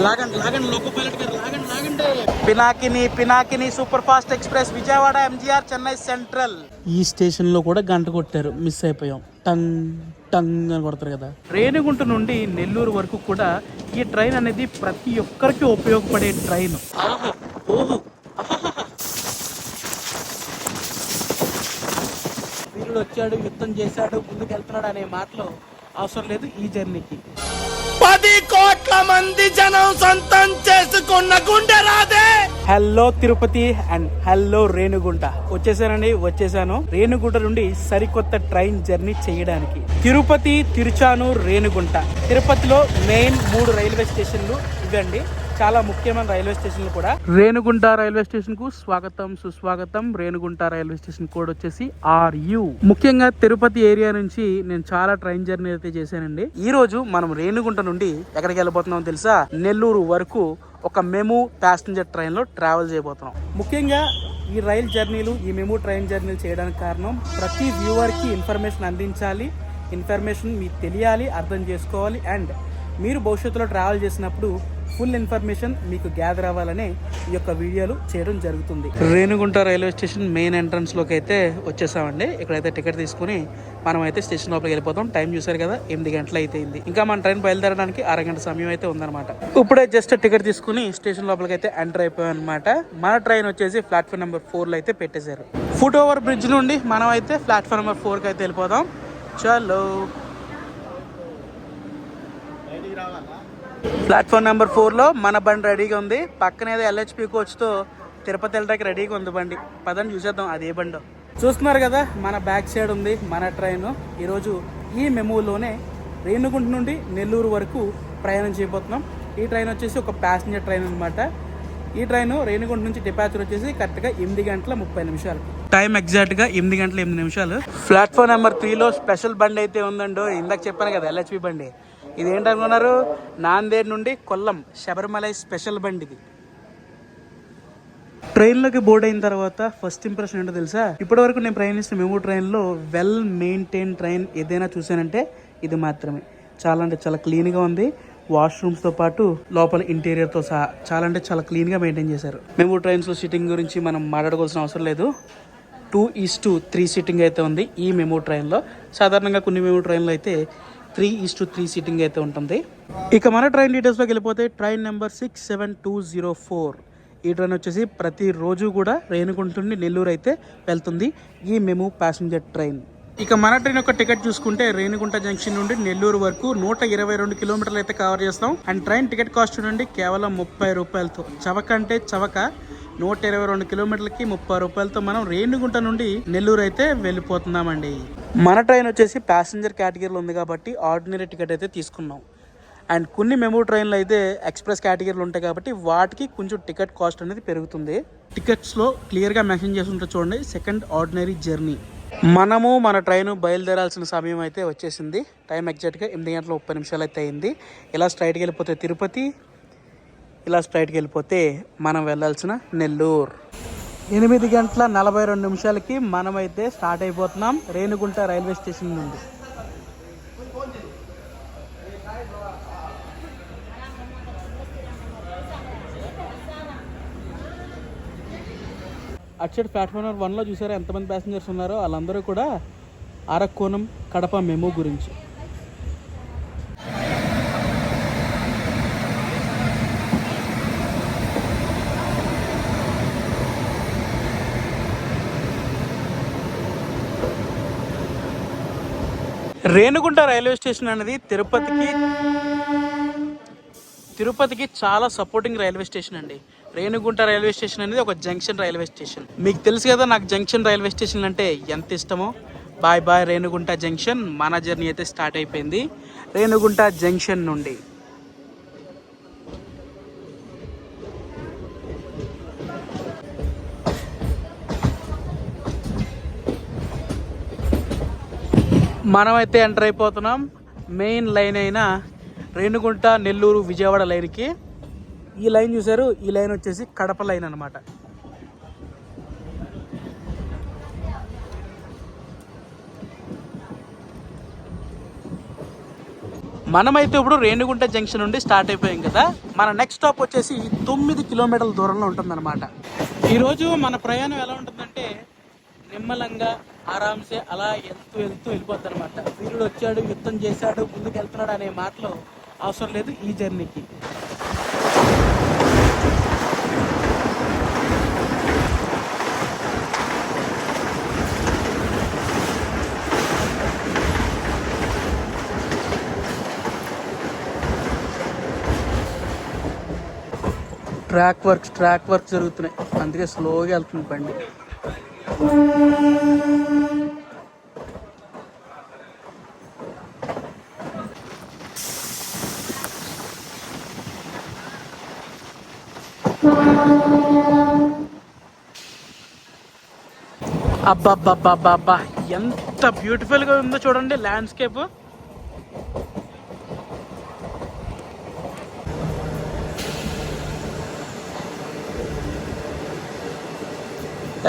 లాగండి లాగండి, loco pilot గారు లాగండి లాగండి. Pinakini super fast express Vijayawada MGR Chennai central. ఈ స్టేషన్ లో కూడా గంట కొట్టారు, మిస్ అయిపోయాం. టంగ్ టంగ్ అని కొడతారు కదా. రేణిగుంట నుండి నెల్లూరు వరకు కూడా ఈ ట్రైన్ అనేది ప్రతి ఒక్కరికి ఉపయోగపడే ట్రైన్. వీరుడు వచ్చాడు, యుద్ధం చేశాడు, ముందుకు వెళ్తున్నాడు అనే మాటలు అవసరం లేదు ఈ జర్నీకి. 10 కోట్ల మంది జనం సొంతం చేసుకున్న గుండె రాదే. Hello Tirupati and hello Renigunta. వచ్చేసాను రేణిగుంట నుండి సరికొత్త ట్రైన్ జర్నీ చేయడానికి. తిరుపతి, తిరుచానూరు, రేణిగుంట. తిరుపతిలో మెయిన్ 3 రైల్వే స్టేషన్లు ఇవండి, చాలా ముఖ్యమైన రైల్వే స్టేషన్లు కూడా. రేణిగుంట రైల్వే స్టేషన్ కు స్వాగతం సుస్వాగతం. రేణిగుంట రైల్వే స్టేషన్ కోడ్ వచ్చేసి RU. ముఖ్యంగా తిరుపతి ఏరియా నుంచి నేను చాలా ట్రైన్ జర్నీ అయితే చేశానండి. ఈ రోజు మనం రేణిగుంట నుండి ఎక్కడికి వెళ్ళిపోతున్నాం తెలుసా? నెల్లూరు వరకు ఒక మెము ప్యాసింజర్ ట్రైన్ లో ట్రావెల్ చేయబోతున్నాం. ముఖ్యంగా ఈ రైల్ జర్నీలు, ఈ మెము ట్రైన్ జర్నీలు చేయడానికి కారణం ప్రతి వ్యూవర్ కి ఇన్ఫర్మేషన్ అందించాలి. ఇన్ఫర్మేషన్ మీకు తెలియాలి, అర్థం చేసుకోవాలి. అండ్ మీరు భవిష్యత్తులో ట్రావెల్ చేసినప్పుడు ఫుల్ ఇన్ఫర్మేషన్ మీకు గ్యాదర్ అవ్వాలనే ఈ యొక్క వీడియోలు చేయడం జరుగుతుంది. Renigunta railway station main entrance లోకి అయితే వచ్చేసామండి. ఇక్కడైతే టికెట్ తీసుకుని మనం అయితే స్టేషన్ లోపలికి వెళ్ళిపోతాం. టైం చూసారు కదా, 8 గంటలు అయితే అయింది. ఇంకా మన ట్రైన్ బయలుదేరడానికి 1/2 గంట సమయం అయితే ఉందన్నమాట. ఇప్పుడే జస్ట్ టికెట్ తీసుకుని స్టేషన్ లోపలికి అయితే ఎంటర్ అయిపోయాం అనమాట. మన ట్రైన్ వచ్చేసి ప్లాట్ఫామ్ నెంబర్ 4 లో అయితే పెట్టేశారు. ఫుట్ ఓవర్ బ్రిడ్జ్ నుండి మనం అయితే ప్లాట్ఫామ్ నెంబర్ 4 కి అయితే వెళ్ళిపోదాం. చలో, ప్లాట్ఫామ్ నెంబర్ 4 లో మన బండి రెడీగా ఉంది. పక్కనే LHP కోచ్ తో తిరుపతి వెళ్ళడానికి రెడీగా ఉంది బండి. పదండి చూసేద్దాం అది ఏ బండో. చూస్తున్నారు కదా, మన బ్యాక్ సైడ్ ఉంది మన ట్రైన్. ఈరోజు ఈ మెమూలోనే రేణిగుంట నుండి నెల్లూరు వరకు ప్రయాణం చేయబోతున్నాం. ఈ ట్రైన్ వచ్చేసి ఒక ప్యాసింజర్ ట్రైన్ అనమాట. ఈ ట్రైన్ రేణిగుంట నుంచి డిపాచర్ వచ్చేసి కరెక్ట్గా 8 గంటల 30 నిమిషాలు. టైం ఎగ్జాక్ట్గా 8 గంటల 8 నిమిషాలు. ప్లాట్ఫామ్ నెంబర్ 3 లో స్పెషల్ బండి అయితే ఉందండో. ఇందాక చెప్పాను కదా LHP బండి. ఇదేంటనుకున్నారు? నాందేడ్ నుండి కొల్లం శబరిమలై స్పెషల్ బండి ఇది. ట్రైన్లోకి బోర్డ్ అయిన తర్వాత ఫస్ట్ ఇంప్రెషన్ ఏంటో తెలుసా? ఇప్పటి వరకు నేను ప్రయాణిస్తున్న మెమూ ట్రైన్లో వెల్ మెయింటైన్ ట్రైన్ ఏదైనా చూసానంటే ఇది మాత్రమే. చాలా అంటే చాలా క్లీన్గా ఉంది. వాష్రూమ్స్తో పాటు లోపల ఇంటీరియర్తో సహా చాలా అంటే చాలా క్లీన్గా మెయింటైన్ చేశారు. మెమూ ట్రైన్స్లో సీటింగ్ గురించి మనం మాట్లాడుకోవాల్సిన అవసరం లేదు. 2:3 సీటింగ్ అయితే ఉంది ఈ మెమూ ట్రైన్లో. సాధారణంగా కొన్ని మెమూ ట్రైన్లో అయితే 3:3 సీటింగ్ అయితే ఉంటుంది. ఇక మన ట్రైన్ డీటెయిల్స్లోకి వెళ్ళిపోతే ట్రైన్ నెంబర్ 67204. ఈ ట్రైన్ వచ్చేసి ప్రతిరోజు కూడా రేణిగుంట నుండి నెల్లూరు అయితే వెళ్తుంది ఈ మెము ప్యాసింజర్ ట్రైన్. ఇక మన ట్రైన్ యొక్క టికెట్ చూసుకుంటే రేణిగుంట జంక్షన్ నుండి నెల్లూరు వరకు 122 కిలోమీటర్లు అయితే కవర్ చేస్తాం. అండ్ ట్రైన్ టికెట్ కాస్ట్ చూడండి కేవలం 30 రూపాయలతో. చవక అంటే చవక. 122 కిలోమీటర్లకి 30 రూపాయలతో మనం రేణిగుంట నుండి నెల్లూరు అయితే వెళ్ళిపోతున్నామండి. మన ట్రైన్ వచ్చేసి ప్యాసింజర్ కేటగిరీలో ఉంది కాబట్టి ఆర్డినరీ టికెట్ అయితే తీసుకున్నాం. అండ్ కొన్ని మెమూ ట్రైన్లు అయితే ఎక్స్ప్రెస్ కేటగిరీలు ఉంటాయి కాబట్టి వాటికి కొంచెం టికెట్ కాస్ట్ అనేది పెరుగుతుంది. టికెట్స్లో క్లియర్గా మెన్షన్ చేసి ఉంటుంది చూడండి, సెకండ్ ఆర్డినరీ జర్నీ. మనము మన ట్రైన్ బయలుదేరాల్సిన సమయం అయితే వచ్చేసింది. టైం ఎగ్జాక్ట్గా 8 గంటల 30 నిమిషాలు అయితే అయింది. ఇలా స్ట్రైట్కి వెళ్ళిపోతే తిరుపతి, ఇలా స్ట్రైట్కి వెళ్ళిపోతే మనం వెళ్ళాల్సిన నెల్లూరు. 8 గంటల 42 నిమిషాలకి మనమైతే స్టార్ట్ అయిపోతున్నాం రేణిగుంట రైల్వే స్టేషన్ నుండి. అటు సైడ్ ప్లాట్ఫామ్ నెంబర్ 1 లో చూసారా ఎంతమంది ప్యాసింజర్స్ ఉన్నారో? వాళ్ళందరూ కూడా అరక్కోణం కడప మెమూ గురించి. రేణిగుంట రైల్వే స్టేషన్ అనేది తిరుపతికి చాలా సపోర్టింగ్ రైల్వే స్టేషన్ అండి. రేణిగుంట రైల్వే స్టేషన్ అనేది ఒక జంక్షన్ రైల్వే స్టేషన్. మీకు తెలుసు కదా నాకు జంక్షన్ రైల్వే స్టేషన్ అంటే ఎంత ఇష్టమో. Bye bye Renigunta junction. మన జర్నీ అయితే స్టార్ట్ అయిపోయింది రేణిగుంట జంక్షన్ నుండి. మనమైతే ఎంటర్ అయిపోతున్నాం మెయిన్ లైన్ అయిన రేణిగుంట నెల్లూరు విజయవాడ లైన్కి. ఈ లైన్ చూసారు, ఈ లైన్ వచ్చేసి కడప లైన్ అనమాట. మనమైతే ఇప్పుడు రేణిగుంట జంక్షన్ నుండి స్టార్ట్ అయిపోయాం కదా. మన నెక్స్ట్ స్టాప్ వచ్చేసి 9 కిలోమీటర్ల దూరంలో ఉంటుందన్నమాట. ఈరోజు మన ప్రయాణం ఎలా ఉంటుందంటే నిమ్మలంగా ఆరాంసే అలా వెళ్తూ వెళ్ళిపోద్ది అనమాట. వీరుడు వచ్చాడు, యుద్ధం చేశాడు, ముందుకు వెళ్తున్నాడు అనే మాటలు అవసరం లేదు ఈ జర్నీకి. ట్రాక్ వర్క్ జరుగుతున్నాయి, అందుకే స్లోగా వెళ్తుంది బండి. అబ్బా ఎంత బ్యూటిఫుల్గా ఉందో చూడండి ల్యాండ్స్కేప్.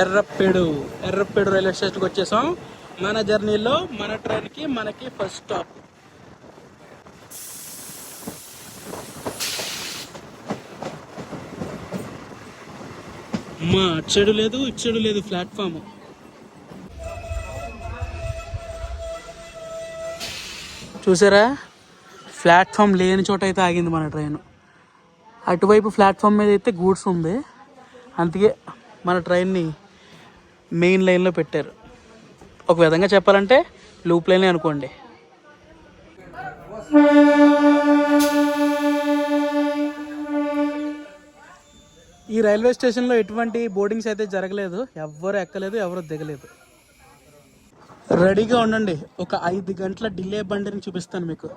ఎర్రప్పేడు రైల్వే స్టేషన్కి వచ్చేసాం. మన జర్నీలో మన ట్రైన్కి మనకి ఫస్ట్ స్టాప్. మా అచ్చేడు లేదు ఇచ్చేడు లేదు ప్లాట్ఫామ్. చూసారా, ప్లాట్ఫామ్ లేని చోట అయితే ఆగింది మన ట్రైన్. అటువైపు ప్లాట్ఫామ్ మీద అయితే గూడ్స్ ఉంది, అందుకే మన ట్రైన్ని మెయిన్ లైన్లో పెట్టారు. ఒక విధంగా చెప్పాలంటే లూప్ లైన్ అనుకోండి. ఈ రైల్వే స్టేషన్లో ఎటువంటి బోర్డింగ్స్ అయితే జరగలేదు, ఎవరు ఎక్కలేదు, ఎవరు దిగలేదు. రెడీగా ఉండండి, ఒక 5 గంటల డిలే బండిని చూపిస్తాను మీకు.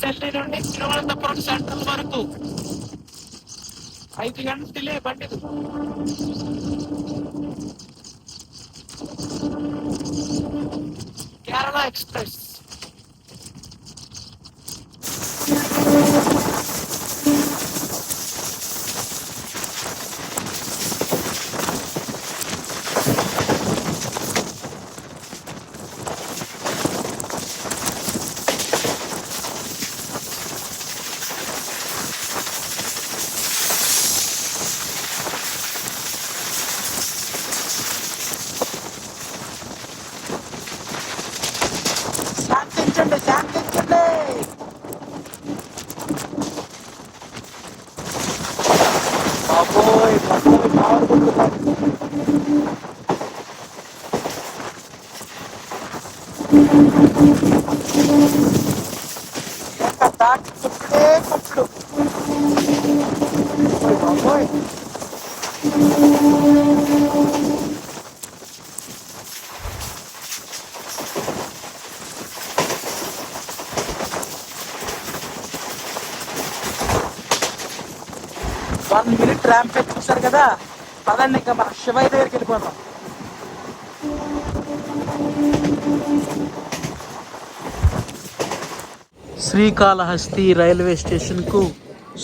ఢిల్లీ నుండి తిరువనంతపురం సెంట్రల్ వరకు 5 గంటల డిలే బండి. కేరళ ఎక్స్ప్రెస్. శాంతించండి. బాబోయ్ బాబోయ్ 1 minute ర్యాంప్ చూసారు కదా. పదండి ఇంకా మన శివయ్య దగ్గరికి వెళ్ళిపోతాం. శ్రీకాళహస్తి రైల్వే స్టేషన్కు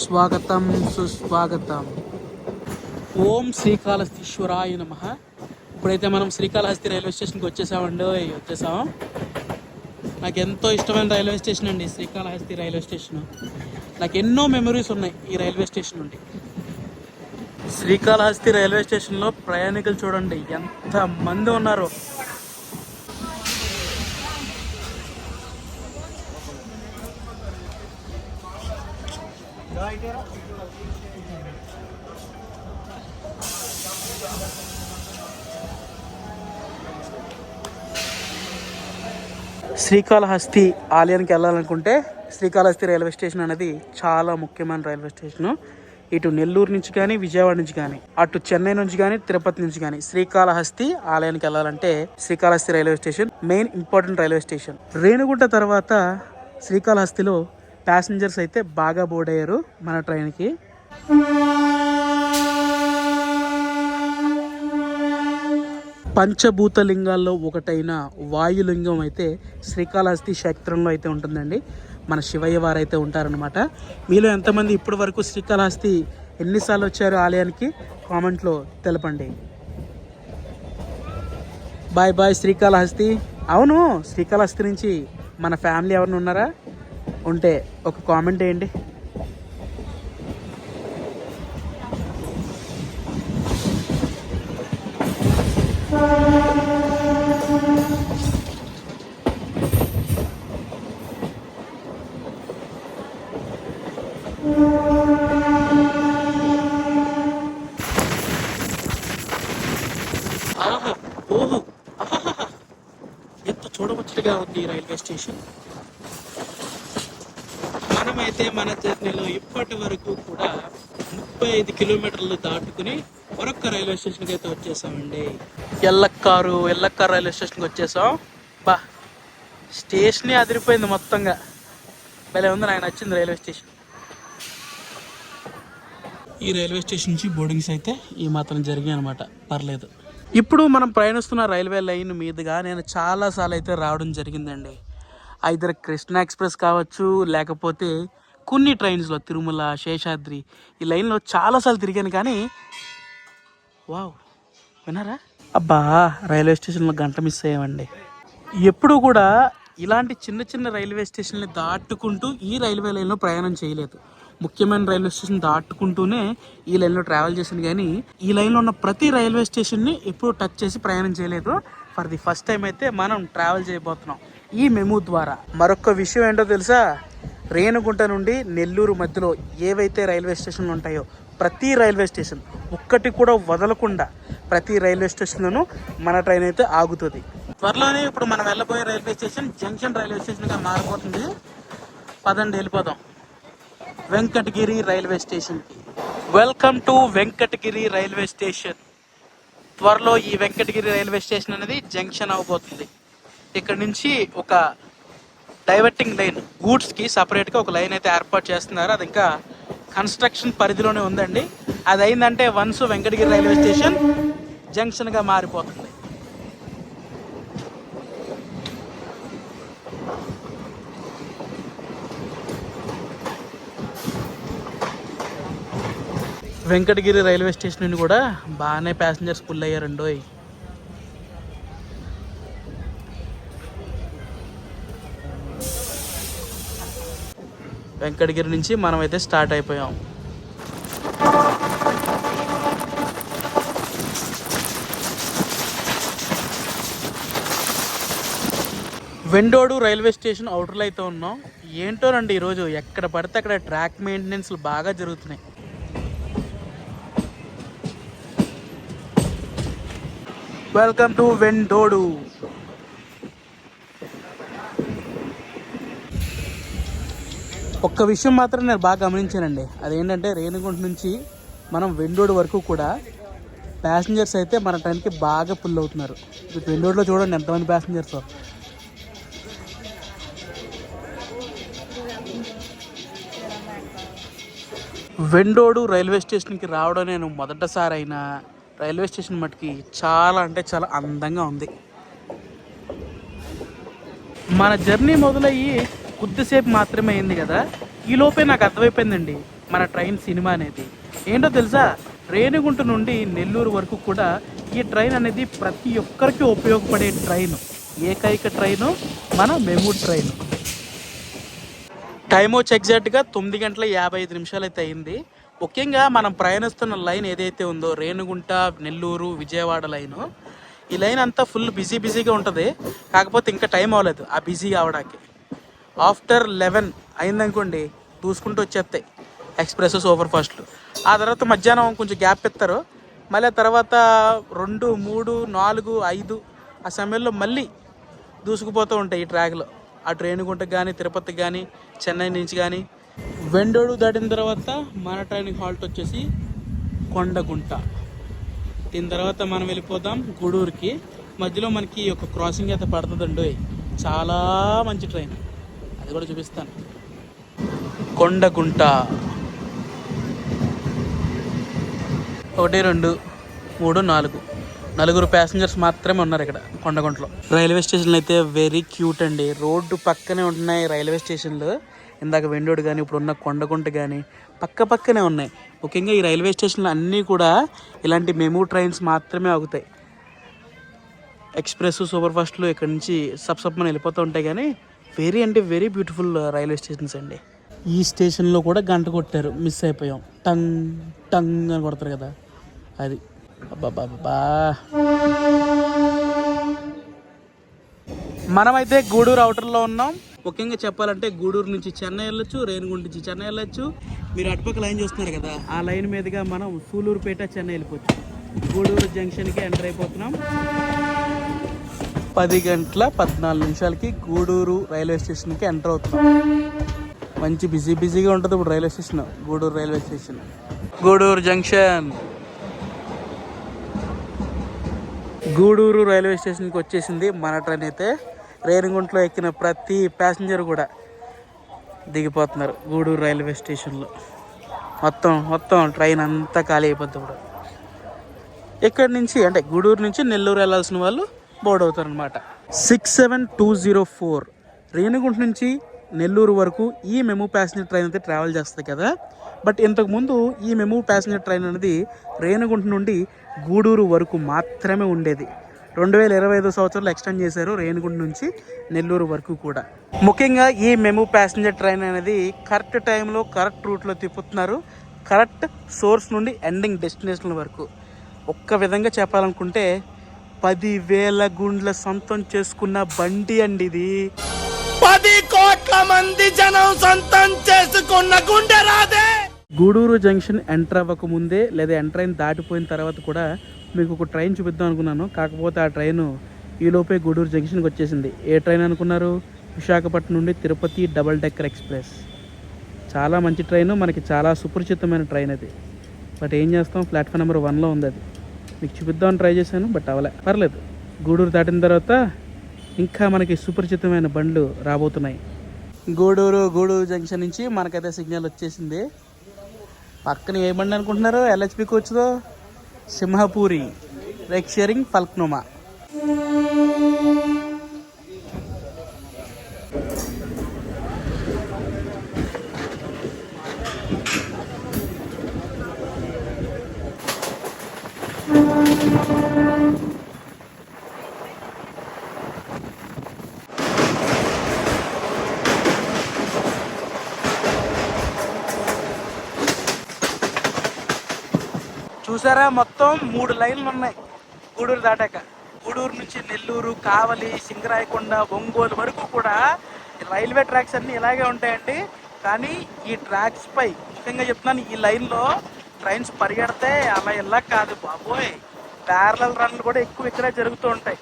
స్వాగతం సుస్వాగతం. ఓం శ్రీకాళహస్తీశ్వరాయ నమః. ఇప్పుడైతే మనం శ్రీకాళహస్తి రైల్వే స్టేషన్కి వచ్చేసాం. నాకు ఎంతో ఇష్టమైన రైల్వే స్టేషన్ అండి శ్రీకాళహస్తి రైల్వే స్టేషన్. నాకు ఎన్నో మెమరీస్ ఉన్నాయి ఈ రైల్వే స్టేషన్ నుండి. శ్రీకాళహస్తి రైల్వే స్టేషన్లో ప్రయాణికులు చూడండి ఎంత మంది ఉన్నారు. శ్రీకాళహస్తి ఆలయానికి వెళ్ళాలనుకుంటే శ్రీకాళహస్తి రైల్వే స్టేషన్ అనేది చాలా ముఖ్యమైన రైల్వే స్టేషను. ఇటు నెల్లూరు నుంచి కానీ, విజయవాడ నుంచి కానీ, అటు చెన్నై నుంచి కానీ, తిరుపతి నుంచి కానీ శ్రీకాళహస్తి ఆలయానికి వెళ్ళాలంటే Srikalahasti railway station main important railway station. Renigunta తర్వాత శ్రీకాళహస్తిలో ప్యాసింజర్స్ అయితే బాగా బోర్డ్ అయ్యారు మన ట్రైన్కి. పంచభూత లింగాల్లో ఒకటైన వాయులింగం అయితే శ్రీకాళహస్తి క్షేత్రంలో అయితే ఉంటుందండి. మన శివయ్య వారు అయితే ఉంటారనమాట. మీలో ఎంతమంది ఇప్పటి వరకు శ్రీకాళహస్తి ఎన్నిసార్లు వచ్చారు ఆలయానికి కామెంట్లో తెలపండి. Bye bye Srikalahasti. అవును, శ్రీకాళహస్తి నుంచి మన ఫ్యామిలీ ఎవరైనా ఉన్నారా? ఉంటే ఒక కామెంట్ వేయండి. ఓహో, ఎంత చూడముచ్చటగా ఉంది ఈ రైల్వే స్టేషన్. మనమైతే మన జర్నీలో ఇప్పటి వరకు కూడా 35 కిలోమీటర్లు దాటుకుని మరొక రైల్వే స్టేషన్కి అయితే వచ్చేసామండి. ఎల్లక్కారు రైల్వే స్టేషన్కి వచ్చేసాం. బా, స్టేషనే అదిరిపోయింది మొత్తంగా. భలే ఉంది, నాకు నచ్చింది రైల్వే స్టేషన్. ఈ రైల్వే స్టేషన్ నుంచి బోర్డింగ్స్ అయితే ఈ మాత్రం జరిగాయి అనమాట, పర్లేదు. ఇప్పుడు మనం ప్రయాణిస్తున్న రైల్వే లైన్ మీదుగా నేను చాలాసార్లు అయితే రావడం జరిగిందండి. ఐదర్ కృష్ణ ఎక్స్ప్రెస్ కావచ్చు, లేకపోతే కొన్ని ట్రైన్స్లో తిరుమల, శేషాద్రి, ఈ లైన్లో చాలాసార్లు తిరిగాను. కానీ వావ్, విన్నారా? అబ్బా, రైల్వే స్టేషన్లో గంట మిస్ అయ్యామండి. ఎప్పుడు కూడా ఇలాంటి చిన్న చిన్న రైల్వే స్టేషన్ని దాటుకుంటూ ఈ రైల్వే లైన్లో ప్రయాణం చేయలేదు. ముఖ్యమైన రైల్వే స్టేషన్ దాటుకుంటూనే ఈ లైన్లో ట్రావెల్ చేసింది, కానీ ఈ లైన్లో ఉన్న ప్రతి రైల్వే స్టేషన్ని ఎప్పుడు టచ్ చేసి ప్రయాణం చేయలేదు. ఫర్ ది ఫస్ట్ టైం అయితే మనం ట్రావెల్ చేయబోతున్నాం ఈ మెమూ ద్వారా. మరొక విషయం ఏంటో తెలుసా? రేణిగుంట నుండి నెల్లూరు మధ్యలో ఏవైతే రైల్వే స్టేషన్లు ఉంటాయో ప్రతి రైల్వే స్టేషన్ ఒక్కటి కూడా వదలకుండా ప్రతి రైల్వే స్టేషన్లోనూ మన ట్రైన్ అయితే ఆగుతుంది. త్వరలోనే ఇప్పుడు మనం వెళ్ళబోయే రైల్వే స్టేషన్ జంక్షన్ రైల్వే స్టేషన్గా మారిపోతుంది. పదండి, వెళ్ళిపోదాం వెంకటగిరి రైల్వే స్టేషన్కి. Welcome to Venkatagiri railway station. త్వరలో ఈ వెంకటగిరి రైల్వే స్టేషన్ అనేది జంక్షన్ అవబోతుంది. ఇక్కడ నుంచి ఒక డైవర్టింగ్ లైన్, గూడ్స్కి సపరేట్గా ఒక లైన్ అయితే ఏర్పాటు చేస్తున్నారు. అది ఇంకా కన్స్ట్రక్షన్ పరిధిలోనే ఉందండి. అది అయిందంటే వన్స్ వెంకటగిరి రైల్వే స్టేషన్ జంక్షన్గా మారిపోతుంది. వెంకటగిరి రైల్వే స్టేషన్ నుండి కూడా బాగానే ప్యాసింజర్స్ ఫుల్ అయ్యారండోయ్. వెంకటగిరి నుంచి మనమైతే స్టార్ట్ అయిపోయాం. వెండోడు రైల్వే స్టేషన్ అవుటర్లో అయితే ఉన్నాం. ఏంటోనండి, ఈరోజు ఎక్కడ పడితే అక్కడ ట్రాక్ మెయింటెనెన్స్లు బాగా జరుగుతున్నాయి. Welcome to Vendodu. ఒక్క విషయం మాత్రం నేను బాగా గమనించానండి. అదేంటంటే రేణిగుంట నుంచి మనం వెండోడు వరకు కూడా ప్యాసింజర్స్ అయితే మన ట్రైన్కి బాగా ఫుల్ అవుతున్నారు. వెండోడులో చూడండి ఎంతమంది ప్యాసింజర్స్. వెండోడు రైల్వే స్టేషన్కి రావడం నేను మొదటిసారి అయినా రైల్వే స్టేషన్ మటుకి చాలా అంటే చాలా అందంగా ఉంది. మన జర్నీ మొదలయ్యి కొద్దిసేపు మాత్రమే అయింది కదా, ఈ లోపే నాకు అర్థమైపోయిందండి మన ట్రైన్ సినిమా అనేది. ఏంటో తెలుసా? రేణిగుంట నుండి నెల్లూరు వరకు కూడా ఈ ట్రైన్ అనేది ప్రతి ఒక్కరికి ఉపయోగపడే ట్రైన్, ఏకైక ట్రైను మన మెమూ ట్రైన్. టైం వచ్చి ఎగ్జాక్ట్గా 9:55 అయితే అయింది. ముఖ్యంగా మనం ప్రయాణిస్తున్న లైన్ ఏదైతే ఉందో రేణిగుంట, నెల్లూరు, విజయవాడ లైను, ఈ లైన్ అంతా ఫుల్ బిజీగా ఉంటుంది. కాకపోతే ఇంకా టైం అవ్వలేదు ఆ బిజీ అవడానికి. ఆఫ్టర్ 11 అయిందనుకోండి చూసుకుంటూ వచ్చేస్తాయి ఎక్స్ప్రెస్, సూపర్ ఫాస్ట్లు. ఆ తర్వాత మధ్యాహ్నం కొంచెం గ్యాప్ ఇస్తారు. మళ్ళీ తర్వాత 2, 3, 4, 5 ఆ సమయంలో మళ్ళీ దూసుకుపోతూ ఉంటాయి ఈ ట్రాక్లో. అటు రేణిగుంటకు కానీ, తిరుపతికి కానీ, చెన్నై నుంచి కానీ. వెండోడు దాటిన తర్వాత మన ట్రైన్ హాల్ట్ వచ్చేసి కొండగుంట. దీని తర్వాత మనం వెళ్ళిపోదాం గూడూరుకి. మధ్యలో మనకి ఒక క్రాసింగ్ అయితే పడుతుందండి, చాలా మంచి ట్రైన్, అది కూడా చూపిస్తాను. కొండగుంట 1, 2, 3, 4 నలుగురు ప్యాసింజర్స్ మాత్రమే ఉన్నారు ఇక్కడ కొండగుంటలో. రైల్వే స్టేషన్లు అయితే వెరీ క్యూట్ అండి. రోడ్డు పక్కనే ఉంటున్నాయి రైల్వే స్టేషన్లు. ఇందాక వెండోడు కానీ ఇప్పుడు ఉన్న కొండగుంట కానీ పక్కనే ఉన్నాయి. ముఖ్యంగా ఈ రైల్వే స్టేషన్లు అన్నీ కూడా ఇలాంటి మెమూ ట్రైన్స్ మాత్రమే ఆగుతాయి. ఎక్స్ప్రెస్ సూపర్ ఫాస్ట్లు ఇక్కడ నుంచి సబ్సబ్మని వెళ్ళిపోతూ ఉంటాయి. కానీ వెరీ అంటే వెరీ బ్యూటిఫుల్ రైల్వే స్టేషన్స్ అండి. ఈ స్టేషన్లో కూడా గంట కొట్టారు, మిస్ అయిపోయాం. టంగ్ టంగ్ అని కొడతారు కదా అది. అబ్బాబాబా, మనమైతే గూడూరు అవుటర్లో ఉన్నాం. ముఖ్యంగా చెప్పాలంటే గూడూరు నుంచి చెన్నై వెళ్ళొచ్చు, రేణిగుంట నుంచి చెన్నై వెళ్ళొచ్చు. మీరు అటుపక్క లైన్ చూస్తున్నారు కదా, ఆ లైన్ మీదుగా మనం సూలూరుపేట చెన్నై వెళ్ళిపోవచ్చు. గూడూరు జంక్షన్కి ఎంటర్ అయిపోతున్నాం. 10:14 గూడూరు రైల్వే స్టేషన్కి ఎంటర్ అవుతున్నాం. మంచి బిజీగా ఉంటుంది ఇప్పుడు railway station, Gudur railway station. Gudur junction, Gudur railway స్టేషన్కి వచ్చేసింది మన ట్రైన్. అయితే రేణిగుంటలో ఎక్కిన ప్రతి ప్యాసింజర్ కూడా దిగిపోతున్నారు గూడూరు రైల్వే స్టేషన్లో. మొత్తం ట్రైన్ అంతా ఖాళీ అయిపోతుంది ఇప్పుడు. ఇక్కడి నుంచి అంటే గూడూరు నుంచి నెల్లూరు వెళ్ళాల్సిన వాళ్ళు బోర్డ్ అవుతారు అనమాట. 67-204 రేణిగుంట నుంచి నెల్లూరు వరకు ఈ మెమూ ప్యాసింజర్ ట్రైన్ అయితే ట్రావెల్ చేస్తుంది కదా. బట్ ఇంతకుముందు ఈ మెమూ ప్యాసింజర్ ట్రైన్ అనేది రేణిగుంట నుండి గూడూరు వరకు మాత్రమే ఉండేది. 2025 సంవత్సరంలో ఎక్స్టెండ్ చేశారు రేణిగుంట నుంచి నెల్లూరు వరకు కూడా. ముఖ్యంగా ఈ మెమూ ప్యాసింజర్ ట్రైన్ అనేది కరెక్ట్ టైంలో కరెక్ట్ రూట్లో తిప్పుతున్నారు, కరెక్ట్ సోర్స్ నుండి ఎండింగ్ డెస్టినేషన్ వరకు. ఒక్క విధంగా చెప్పాలనుకుంటే 10,000 గుండ్ల సొంతం చేసుకున్న బండి అండి ఇది. 10 కోట్ల మంది జనం సొంతం చేసుకున్న గుండె రాదే. గూడూరు జంక్షన్ ఎంటర్ అవ్వక ముందే లేదా ఎంటర్ అయిన దాటిపోయిన తర్వాత కూడా మీకు ఒక ట్రైన్ చూపిద్దాం అనుకున్నాను. కాకపోతే ఆ ట్రైన్ ఈలోపే గూడూరు జంక్షన్కి వచ్చేసింది. ఏ ట్రైన్ అనుకున్నారు? విశాఖపట్నం నుండి తిరుపతి డబల్ డెక్కర్ ఎక్స్ప్రెస్. చాలా మంచి ట్రైన్, మనకి చాలా సుపరిచితమైన ట్రైన్ అది. బట్ ఏం చేస్తాం, ప్లాట్ఫామ్ నెంబర్ 1లో ఉంది. అది మీకు చూపిద్దామని ట్రై చేశాను, బట్ అవలే. పర్లేదు, గూడూరు దాటిన తర్వాత ఇంకా మనకి సుపరిచితమైన బండ్లు రాబోతున్నాయి. గూడూరు జంక్షన్ నుంచి మనకైతే సిగ్నల్ వచ్చేసింది. పక్కన ఏ బండి అనుకుంటున్నారు? LHP కోచ్తో సింహపూరి రైడ్ షేరింగ్ ఫల్క్నుమా. చూసారా, మొత్తం 3 లైన్లు ఉన్నాయి గూడూరు దాటాక. గూడూరు నుంచి నెల్లూరు, కావలి, సింగరాయకొండ, ఒంగోలు వరకు కూడా రైల్వే ట్రాక్స్ అన్నీ ఇలాగే ఉంటాయండి. కానీ ఈ ట్రాక్స్ పై ముఖ్యంగా చెప్తున్నాను, ఈ లైన్లో ట్రైన్స్ పరిగెడితే అలా ఇలా కాదు బాబోయ్, ప్యారలల్ రన్లు కూడా ఎక్కువ ఇక్కడే జరుగుతూ ఉంటాయి.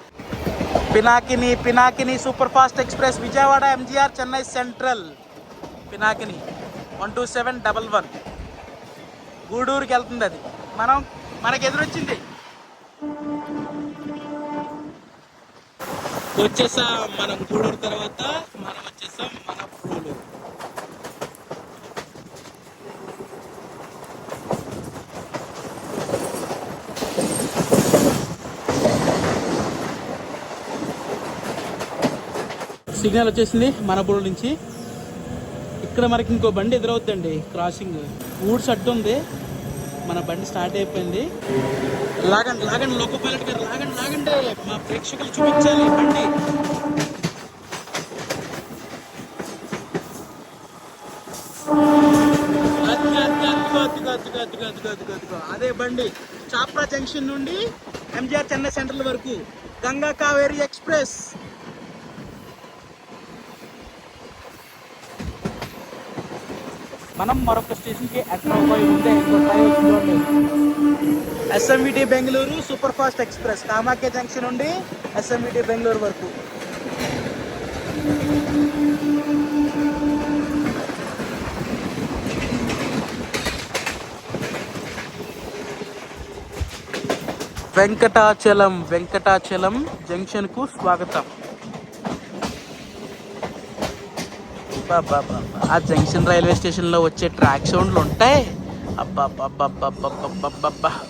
Pinakini super fast express Vijayawada MGR Chennai central. Pinakini 12711 గూడూరుకి వెళ్తుంది. అది మనకి ఎదురొచ్చింది. వచ్చేసాం మనం గూడూరు తర్వాత, మనం వచ్చేసాం మన పూలు. సిగ్నల్ వచ్చేసింది మన పూలు నుంచి. ఇక్కడ మనకి ఇంకో బండి ఎదురవుతుందండి, క్రాసింగ్ ఊడ్స్ అడ్డు ఉంది. మన బండి స్టార్ట్ అయిపోయింది. లాగండి లోకో పైలట్ గారు, లాగండి, మా ప్రేక్షకులు చూపించాలి బండి. అదే బండి చాప్రా జంక్షన్ నుండి MGR చెన్నై సెంట్రల్ వరకు గంగా కావేరి ఎక్స్ప్రెస్. మనం మరొక స్టేషన్కి ఎంటర్ అవ్వబోయి ఉందే SMVT Bengaluru super fast express Kamakhya junction నుండి SMVT బెంగళూరు వరకు. వెంకటాచలం జంక్షన్కు స్వాగతం. ఆ జంక్షన్ రైల్వే స్టేషన్లో వచ్చే ట్రాక్ సౌండ్లు ఉంటాయి, అబ్బా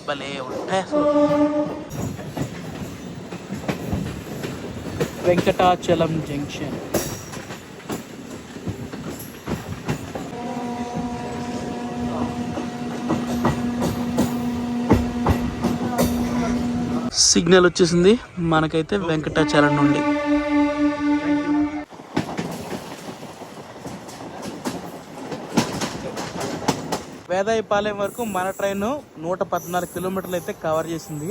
భలే ఉంటాయి అసలు. వెంకటాచలం జంక్షన్. సిగ్నల్ వచ్చేసింది మనకైతే వెంకటాచలం నుండి. వేదాయపాలెం వరకు మన ట్రైన్ 114 కిలోమీటర్లు అయితే కవర్ చేసింది.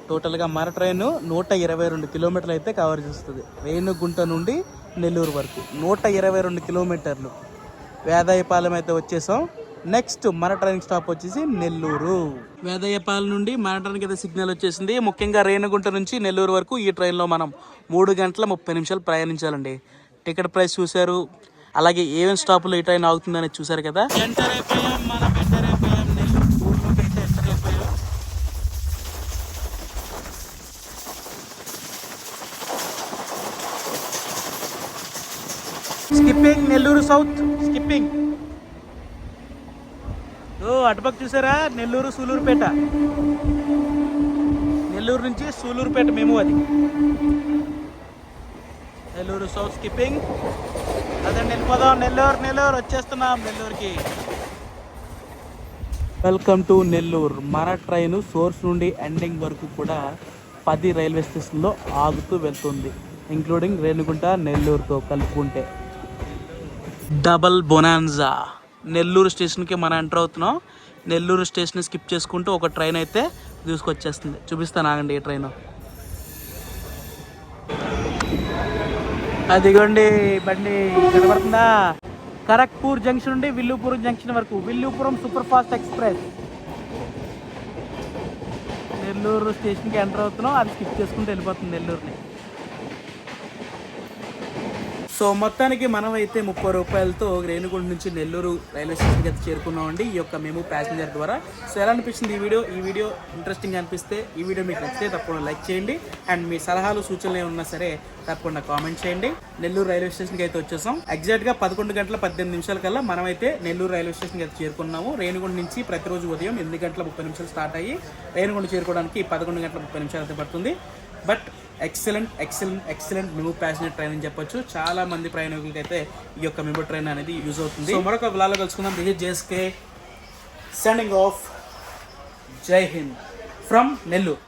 టోటల్గా మన ట్రైన్ 122 కిలోమీటర్లు అయితే కవర్ చేస్తుంది. రేణుగుంట నుండి నెల్లూరు వరకు 122 కిలోమీటర్లు. వేదాయపాలెం అయితే వచ్చేసాం. నెక్స్ట్ మన ట్రైన్ స్టాప్ వచ్చేసి నెల్లూరు. వేదాయపాలెం నుండి మన ట్రైన్కి అయితే సిగ్నల్ వచ్చేసింది. ముఖ్యంగా రేణుగుంట నుంచి నెల్లూరు వరకు ఈ ట్రైన్లో మనం 3 గంటల 30 నిమిషాలు ప్రయాణించాలండి. టికెట్ ప్రైస్ చూశారు, అలాగే ఏమేమి స్టాపులో ఈ ట్రైన్ ఆగుతుందనేది చూశారు కదా. ఎంటర్ అయిపోయాం, మనం ఎంటర్ అయిపోయాం నెల్లూరు ఊర్లోకి అయితే ఎంటర్ అయిపోయాం. Skipping Nellore south, skipping. అటుపక్క చూసారా, నెల్లూరు సూలూరుపేట. నెల్లూరు నుంచి సూలూరుపేట మేము అది. Nellore south skipping. అదే వెళ్ళిపోదాం నెల్లూరు వచ్చేస్తున్నాం నెల్లూరుకి. Welcome to Nellore. మన ట్రైన్ సోర్స్ నుండి ఎండింగ్ వరకు కూడా 10 రైల్వే స్టేషన్లో ఆగుతూ వెళ్తుంది, ఇంక్లూడింగ్ రేణుగుంట నెల్లూరుతో కలుపుకుంటే. Double bonanza. నెల్లూరు స్టేషన్కి మనం ఎంటర్ అవుతున్నాం. నెల్లూరు స్టేషన్ స్కిప్ చేసుకుంటూ ఒక ట్రైన్ అయితే తీసుకొచ్చేస్తుంది. చూపిస్తాను ఆగండి ఈ ట్రైన్. అదిగోండి బండి కనబడుతుందా. ఖరగ్పూర్ జంక్షన్ నుండి విల్లుపురం జంక్షన్ వరకు Villupuram super fast express. Nellore స్టేషన్కి ఎంటర్ అవుతున్నాం, అది స్కిప్ చేసుకుంటూ వెళ్ళిపోతుంది నెల్లూరుని. సో మొత్తానికి మనం అయితే 30 రూపాయలతో రేణుగుంట నుంచి నెల్లూరు రైల్వే స్టేషన్కి అయితే చేరుకున్నామండి, ఈ యొక్క మేము ప్యాసింజర్ ద్వారా. సో ఎలా అనిపిస్తుంది ఈ వీడియో ఇంట్రెస్టింగ్ అనిపిస్తే, ఈ వీడియో మీకు నచ్చితే తప్పకుండా లైక్ చేయండి. అండ్ మీ సలహాలు సూచనలు ఏమన్నా సరే తప్పకుండా కామెంట్ చేయండి. నెల్లూరు రైల్వే స్టేషన్కి అయితే వచ్చేసాం. ఎగ్జాక్ట్గా 11 గంటల 18 నిమిషాల కల్లా మనమైతే నెల్లూరు రైల్వే స్టేషన్కి అయితే చేరుకున్నాము. రేణుగుంట నుంచి ప్రతిరోజు ఉదయం 8 గంటల 30 నిమిషాలు స్టార్ట్ అయ్యి రేణుగుంట చేరుకోవడానికి 11 గంటల 30 నిమిషాలు అయితే పడుతుంది. But excellent MEMU passenger train అని చెప్పొచ్చు. చాలా మంది ప్రయాణికులకి అయితే ఈ యొక్క మెమూ ట్రైన్ అనేది యూజ్ అవుతుంది. సో మరొక వ్లాగ్లో కలుసుకుందాం. This is JSK signing off. జై హింద్ ఫ్రమ్ నెల్లూరు.